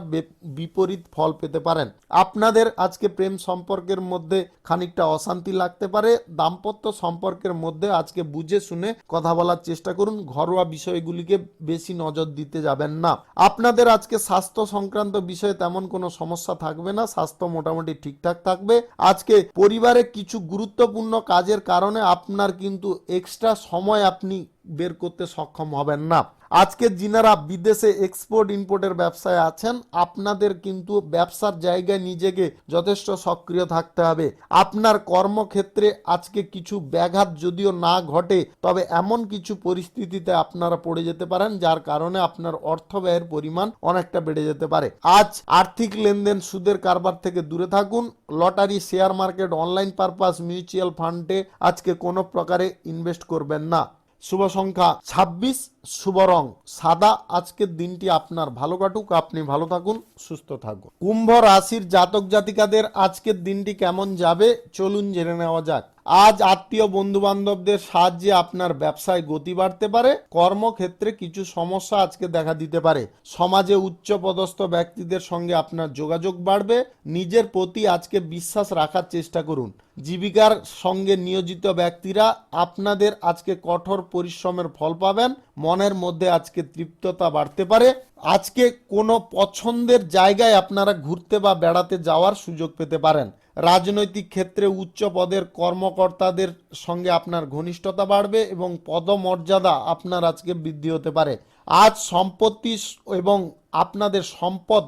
বিপরীত ফল পেতে পারেন। আপনাদের আজকে প্রেম সম্পর্কের মধ্যে খানিকটা অশান্তি লাগতে পারে। দাম্পত্য সম্পর্কের মধ্যে আজকে বুঝে শুনে কথা বলার চেষ্টা করুন। ঘরোয়া বিষয়গুলিকে বেশি নজর দিতে যাবেন না। আপনাদের আজকে স্বাস্থ্য সংক্রান্ত বিষয়ে তেমন কোনো সমস্যা থাকবে না। স্বাস্থ্য মোটামুটি ঠিকঠাক থাকবে। আজকে পরিবারে কিছু গুরুত্বপূর্ণ কাজের কারণে আপনার কিন্তু এক্সট্রা সময় আপনি বের করতে সক্ষম হবেন না। আজকে যিনারা বিদেশে এক্সপোর্ট ইম্পোর্টের ব্যবসায় আছেন, আপনাদের কিন্তু ব্যবসার জায়গায় নিজেকে যথেষ্ট সক্রিয় থাকতে হবে। আপনার কর্মক্ষেত্রে আজকে কিছু ব্যাঘাত যদিও না ঘটে, তবে এমন কিছু পরিস্থিতিতে আপনারা পড়ে যেতে পারেন, যার কারণে আপনার অর্থ ব্যয়ের পরিমাণ অনেকটা বেড়ে যেতে পারে। আজ আর্থিক লেনদেন, সুদের কারবার থেকে দূরে থাকুন। Lottery, share market, online purpose, mutual ফান্ডে আজকে কোনো প্রকারে ইনভেস্ট করবেন না। শুভ সংখ্যা 26, শুভ রং সাদা। আজকের দিনটি আপনার ভালো কাটুক, আপনি ভালো থাকুন, সুস্থ থাকুন। কুম্ভ রাশির জাতক জাতিকাদের আজকের দিনটি কেমন যাবে চলুন জেনে নেওয়া যাক। আজ আত্মীয় বন্ধু বান্ধবদের সাহায্যে আপনার ব্যবসায় গতি বাড়তে পারে। কর্মক্ষেত্রে কিছু সমস্যা আজকে দেখা দিতে পারে। সমাজে উচ্চ পদস্থ ব্যক্তিদের সঙ্গে আপনার যোগাযোগ বাড়বে। নিজের প্রতি আজকে বিশ্বাস রাখার চেষ্টা করুন। জীবিকার সঙ্গে নিয়োজিত ব্যক্তিরা আপনাদের আজকে কঠোর পরিশ্রমের ফল পাবেন। মনের মধ্যে আজকে তৃপ্ততা বাড়তে পারে। আজকে কোনো পছন্দের জায়গায় আপনারা ঘুরতে বা বেড়াতে যাওয়ার সুযোগ পেতে পারেন। রাজনৈতিক ক্ষেত্রে উচ্চ পদের কর্মকর্তাদের সঙ্গে আপনার ঘনিষ্ঠতা বাড়বে এবং পদমর্যাদা আপনার আজকে বৃদ্ধি হতে পারে। আজ সম্পত্তি এবং আপনাদের সম্পদ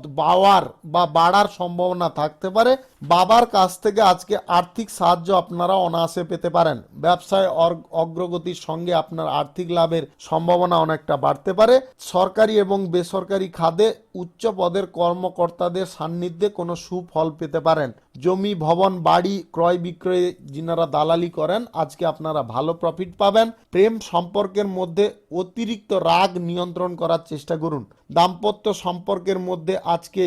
বাড়ার সম্ভাবনা থাকতে পারে। বাবার কাছ থেকে আজকে আর্থিক সাহায্য আপনারা অনায়াসে পেতে পারেন। ব্যবসায় অগ্রগতির সঙ্গে আপনার আর্থিক লাভের সম্ভাবনা অনেকটা বাড়তে পারে। সরকারি এবং বেসরকারি খাতে উচ্চ পদের কর্মকর্তাদের সান্নিধ্যে কোনো সুফল পেতে পারেন। জমি, ভবন, বাড়ি ক্রয় বিক্রয়ে যিনারা দালালি করেন আজকে আপনারা ভালো প্রফিট পাবেন। প্রেম সম্পর্কের মধ্যে অতিরিক্ত রাগ নিয়ন্ত্রণ করার চেষ্টা করুন। দাম্পত্য সম্পর্কের মধ্যে আজকে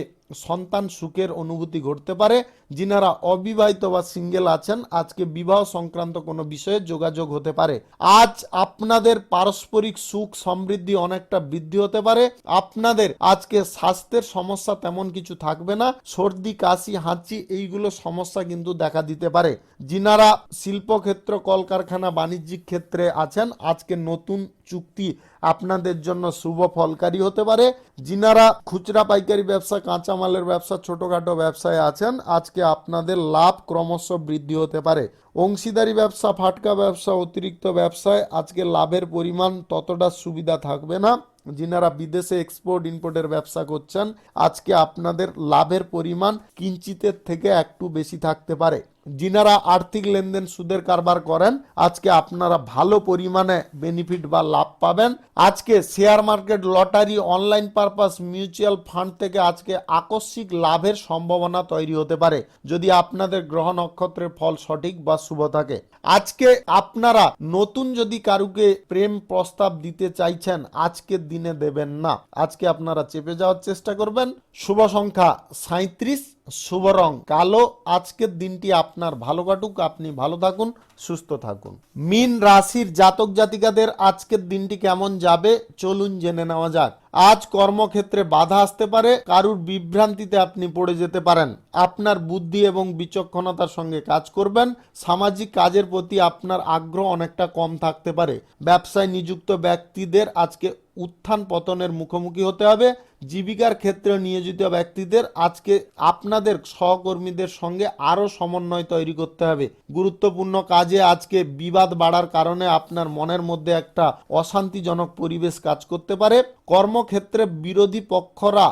সন্তান সুখের অনুভূতি ঘটতে পারে। যিনারা অবিবাহিত বা সিঙ্গেল আছেন আজকে বিবাহ সংক্রান্ত কোনো বিষয়ে যোগাযোগ হতে পারে। আজ আপনাদের পারস্পরিক সুখ সমৃদ্ধি অনেকটা বৃদ্ধি হতে পারে। আপনাদের আজকে স্বাস্থ্যের সমস্যা তেমন কিছু থাকবে না। সর্দি, কাশি, হাঁচি এইগুলো সমস্যা কিন্তু দেখা দিতে পারে। যিনারা শিল্পক্ষেত্র, কলকারখানা, বাণিজ্যিক ক্ষেত্রে আছেন আজকে নতুন চুক্তি আপনাদের জন্য শুভ ফলকারী হতে পারে। যিনারা খুচরা পাইকারি ব্যবসা, কাঁচামালের ব্যবসা, ছোটখাটো ব্যবসায় আছেন আজকে আপনাদের লাভ ক্রমশ বৃদ্ধি হতে পারে। অংশীদারি ব্যবসা, ফাটকা ব্যবসা, অতিরিক্ত ব্যবসায় আজকে লাভের পরিমাণ ততটা সুবিধা থাকবে না। যিনারা বিদেশে এক্সপোর্ট ইম্পোর্টের ব্যবসা করছেন আজকে আপনাদের লাভের পরিমাণ কিঞ্চিতের থেকে একটু বেশি থাকতে পারে। যিনারা আর্থিক লেনদেন, সুদের কারবার করেন আজকে আপনারা ভালো পরিমাণে বেনিফিট বা লাভ পাবেন। আজকে share market, lottery, online purpose, mutual fund থেকে আজকে আকস্মিক লাভের সম্ভাবনা তৈরি হতে পারে যদি আপনাদের গ্রহ নক্ষত্রের ফল সঠিক বা শুভ থাকে। আজকে আপনারা নতুন যদি কারুকে প্রেম প্রস্তাব দিতে চাইছেন আজকের দিনে দেবেন না। আজকে আপনারা চেপে যাওয়ার চেষ্টা করবেন। শুভ সংখ্যা 37, শুভ রং কালো। আজকের দিনটি আপনার ভালো কাটুক, আপনি ভালো থাকুন, সুস্থ থাকুন। মীন রাশির জাতক জাতিকাদের আজকের দিনটি কেমন যাবে চলুন জেনে নেওয়া যাক। আজ কর্মক্ষেত্রে বাধা আসতে পারে। কারুর বিভ্রান্তিতে আপনি পড়ে যেতে পারেন। আপনার বুদ্ধি এবং বিচক্ষণতার সঙ্গে কাজ করবেন। সামাজিক কাজের প্রতি আপনার আগ্রহ অনেকটা কম থাকতে পারে। ব্যবসায় নিযুক্ত ব্যক্তিদের আজকে উত্থান পতনের মুখোমুখি হতে হবে। জীবিকার ক্ষেত্রে নিয়োজিত ব্যক্তিদের আজকে আপনাদের সহকর্মীদের সঙ্গে আরো সমন্বয় তৈরি করতে হবে। গুরুত্বপূর্ণ কাজে আজকে বিবাদ বাড়ার কারণে আপনার মনের মধ্যে একটা অশান্তিজনক পরিবেশ কাজ করতে পারে। কর্মক্ষেত্রে বিরোধী পক্ষরা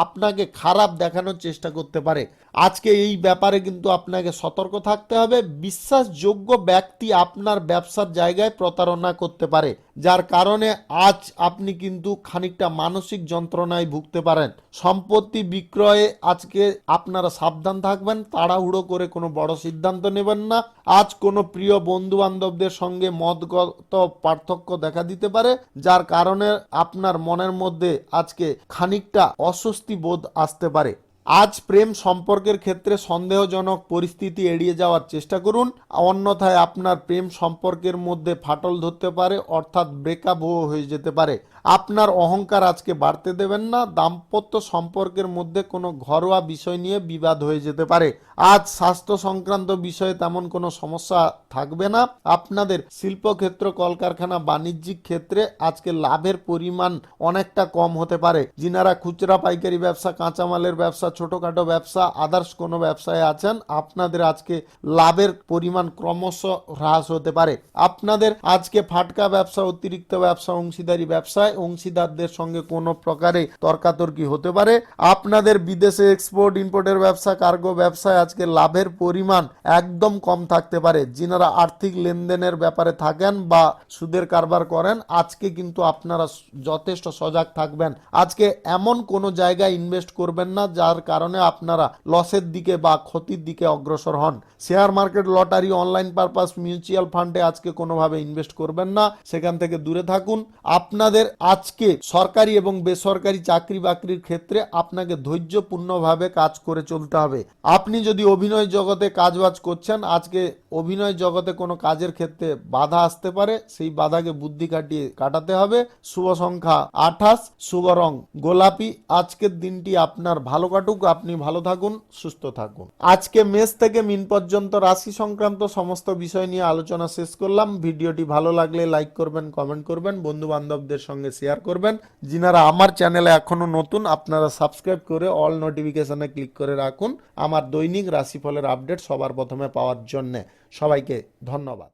আপনাকে খারাপ দেখানোর চেষ্টা করতে পারে। আজকে এই ব্যাপারে কিন্তু আপনাকে সতর্ক থাকতে হবে। বিশ্বাসযোগ্য ব্যক্তি আপনার ব্যবসার জায়গায় প্রতারণা করতে পারে, যার কারণে আজ আপনি কিন্তু খানিকটা মানসিক যন্ত্রণায় ভুগতে পারেন। সম্পত্তি বিক্রয়ে আজকে আপনারা সাবধান থাকবেন। তাড়াহুড়ো করে কোনো বড় সিদ্ধান্ত নেবেন না। আজ কোনো প্রিয় বন্ধু বান্ধবদের সঙ্গে মতগত পার্থক্য দেখা দিতে পারে, যার কারণে আপনার মনের মধ্যে আজকে খানিকটা অস্বস্তি বোধ আসতে পারে। আজ প্রেম সম্পর্কের ক্ষেত্রে সন্দেহজনক পরিস্থিতি এড়িয়ে যাওয়ার চেষ্টা করুন, অন্যথায় আপনার প্রেম সম্পর্কের মধ্যে ফাটল ধরতে পারে, অর্থাৎ ব্রেকআপ হয়ে যেতে পারে। আপনার অহংকার আজকে বাড়তে দেবেন না। দাম্পত্য সম্পর্কের মধ্যে কোনো ঘরোয়া বিষয় নিয়ে বিবাদ হয়ে যেতে পারে। আজ স্বাস্থ্য সংক্রান্ত বিষয়ে তেমন কোনো সমস্যা থাকবে না। আপনাদের শিল্পক্ষেত্র, কলকারখানা, বাণিজ্যিক ক্ষেত্রে আজকে লাভের পরিমাণ অনেকটা কম হতে পারে। যিনারা খুচরা পাইকারি ব্যবসা, কাঁচামালের ব্যবসা, ছোটখাটো ব্যবসা, আদার্স কোনো ব্যবসায় আছেন আপনাদের আজকে লাভের পরিমাণ ক্রমশ হ্রাস হতে পারে। আপনাদের আজকে ফাটকা ব্যবসা, অতিরিক্ত ব্যবসা, অংশীদারি ব্যবসায় অংশীদারদের সঙ্গে কোনো প্রকারে তর্কাতর্কি হতে পারে। আপনাদের বিদেশে এক্সপোর্ট ইম্পোর্টের ব্যবসা, কার্গো ব্যবসায় আজকে লাভের পরিমাণ একদম কম থাকতে পারে। যিনারা আর্থিক লেনদেনের ব্যাপারে থাকেন বা সুদের কারবার করেন আজকে কিন্তু আপনারা যথেষ্ট সজাগ থাকবেন। আজকে এমন কোনো জায়গায় ইনভেস্ট করবেন না যার কারণে আপনারা লসের দিকে বা ক্ষতির দিকে অগ্রসর হন। Share market, lottery, online purpose, mutual ফান্ডে আজকে কোনোভাবে ইনভেস্ট করবেন না, সেখান থেকে দূরে থাকুন। আপনাদের আজকে সরকারি এবং বেসরকারি চাকরি বাকরির ক্ষেত্রে আপনাকে ধৈর্যপূর্ণভাবে কাজ করে চলতে হবে। আপনি যদি অভিনয় জগতে কাজবাজ করছেন, আজকে অভিনয় জগতে কোনো কাজের ক্ষেত্রে বাধা আসতে পারে, সেই বাধাকে বুদ্ধি কাটিয়ে কাটাতে হবে। শুভ সংখ্যা 28, শুভ রং গোলাপি। আজকের দিনটি আপনার ভালো কাটুক, আপনি ভালো থাকুন, সুস্থ থাকুন। আজকে মেষ থেকে মিন পর্যন্ত রাশি সংক্রান্ত সমস্ত বিষয় নিয়ে আলোচনা শেষ করলাম। ভিডিওটি ভালো লাগলে লাইক করবেন, কমেন্ট করবেন, বন্ধু বান্ধবদের সঙ্গে শেয়ার করবেন। যিনারা আমার চ্যানেলে এখনো নতুন, আপনারা সাবস্ক্রাইব করে অল নোটিফিকেশনে ক্লিক করে রাখুন আমার দৈনিক রাশিফলের আপডেট সবার প্রথমে পাওয়ার জন্য। সবাইকে ধন্যবাদ।